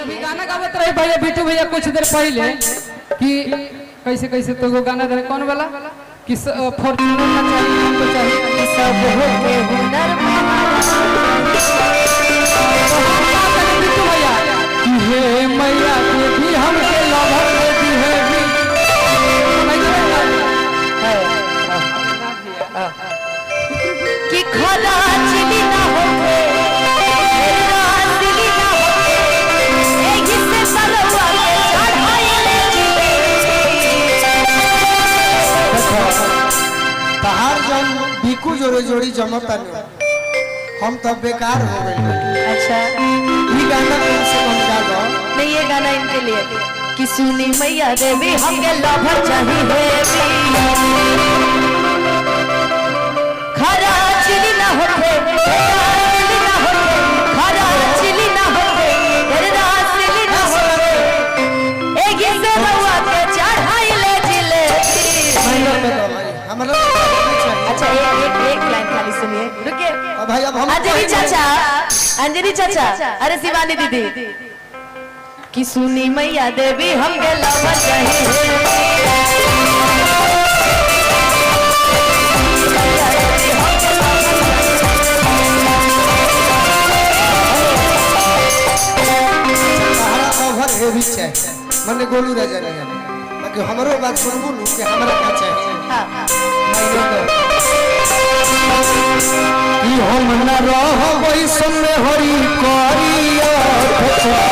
अभी गाना गावत रहे भैया बिट्टू भैया कुछ देर पहले कि कैसे कैसे तो वो गाना दे कौन वाला कि फॉर्च्यूनर का चाहिए हमको चाहिए कि सब होके हुनर बिट्टू भैया कि हे मैया के भी हमके लवर दे दी है कि खरा चिली ना होके बिकू जोड़े जोड़ी जमता हम तो बेकार हो गए। अच्छा ये गाना कौन से कौन गा गो? नहीं ये गाना इनके लिए कि सुनी मैया देवी हमके लवर चाहिए खरा चिली ना होके खरा चिली ना होके तेरा चिली ना होके एक से रउआ के चढ़ाई ले जिले हमरा अच्छा एक लाइन खाली सुनिए रुकिए भाई अब हम अंजलि चाचा अरे शिवानी दीदी कि सुनी मैया देवी हमके लवर चाहिए भी चाहिए मने गोलू राजा नहीं बाकी हमरो बात सुनबू नु कि हमरा का चाहिए। हां कि हम न रहबै संगे हरि करिया चुप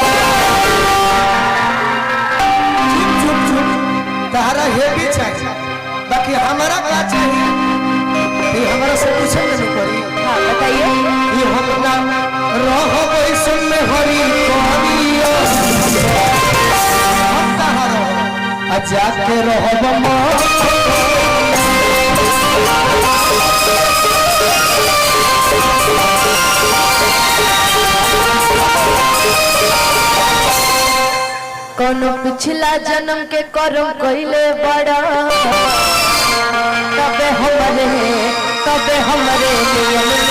तारा हे भी चाहिए बाकी हमरा का चाहिए कि हमरा से पूछे नहीं करी। हां बताइए कि हम न रहबै संगे हरि करिया हम कहां रह जाके रहब कोनो पिछला जन्म के कर्म कइले बड़ा तबे हमरे नियम में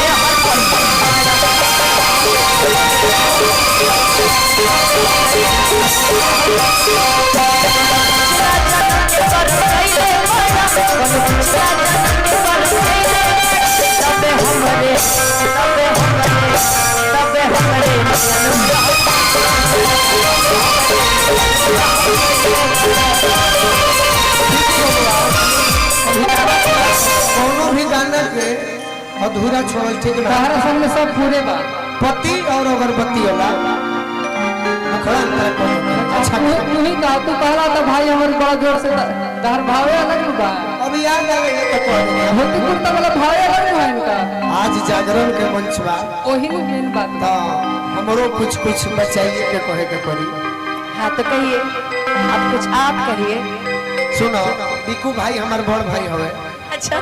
कोनो भी गाना के अधूरा छोड़ ठीक ना तारा सामने सब पूरे बा पति और अगरबत्ती वाला मुखड़ा अच्छा तू ही कहा तू कहला तो भाई हमर बड़ा जोर से तार भावे अलग बा अभी याद आ गई तो कह देंगे होती कुर्ता वाला भावे अलग है इनका आज जागरण के मंच बा ओही में मेन बात तो हमरो कुछ बचाइए के कहे के पड़ी। हाँ तो कहिए आप कुछ आप कहिए सुनो बिकू भाई हमार बड़ भाई हवे। अच्छा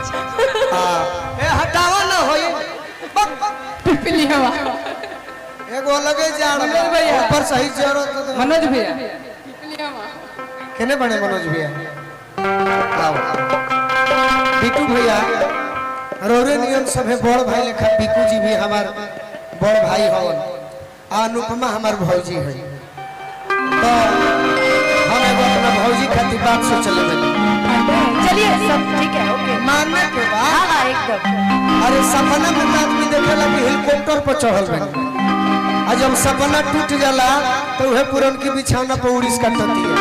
हां ए हटावा ना होई पिपली हवा एगो लगे जान भैया ऊपर सही जरूरत मनोज भैया पिपली हवा केने बने मनोज भैया आओ बिकू भैया रोरे नियम सभे बड़ भाई लेखा बिकू जी भी हमार बड़ भाई हवन अनुपमा हमार भौजी है तो हम एगो अपना भौजी खातिर बात सोचले बनी चलिए सब ठीक है ओके मानने के बाद हाँ एकदम अरे सपना में आदमी देखेला कि हेलीकॉप्टर पर चढ़ल बनी आ जब सपना टूट जाला तो वह पुरन की बिछौना पर उड़ीस कटती है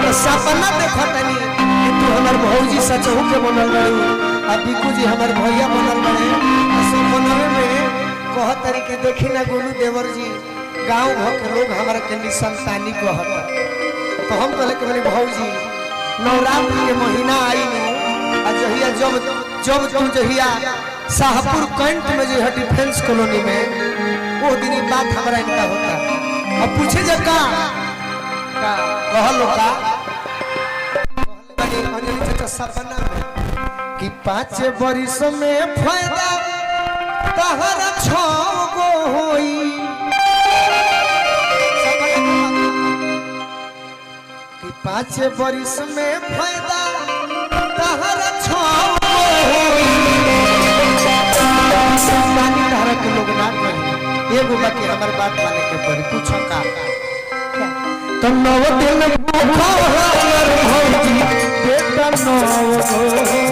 तो सपना देखतनी कि तू हमर भौजी सचहु के बनल रही आ बिकू जी हमर भैया बनल रहे सपनवे में कहत तरी के देखी ना गोलू देवर जी गांव घर के लोग हमरा के निसंतानी कहत तो हम कहले के बोले भौजी नवरात्र के महीना आई नु आ जहिया जब तू जहिया शाहपुर कैंट में जो है डिफेंस कॉलोनी में वो दिन बात हमारा इनका होता अब पूछे जब का कहलो का सपना में कि 5 बरिस में फायदा तहरा 6 गो होई कि 5 बरिस में फायदा तहरा 6 गो होई तानी तारा के लोग ना कहे एगो बाकी हमारे बात माने के पड़ी पूछो का तो 9 दिन भूखा हमर भौजी बेटा 9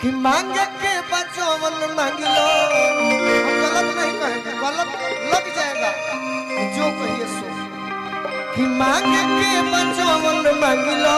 कि मांगे के बचवन मांग लो हम गलत नहीं कहेंगे गलत लग जाएगा जो कहिए सो कि मांगे के बचवन मांग लो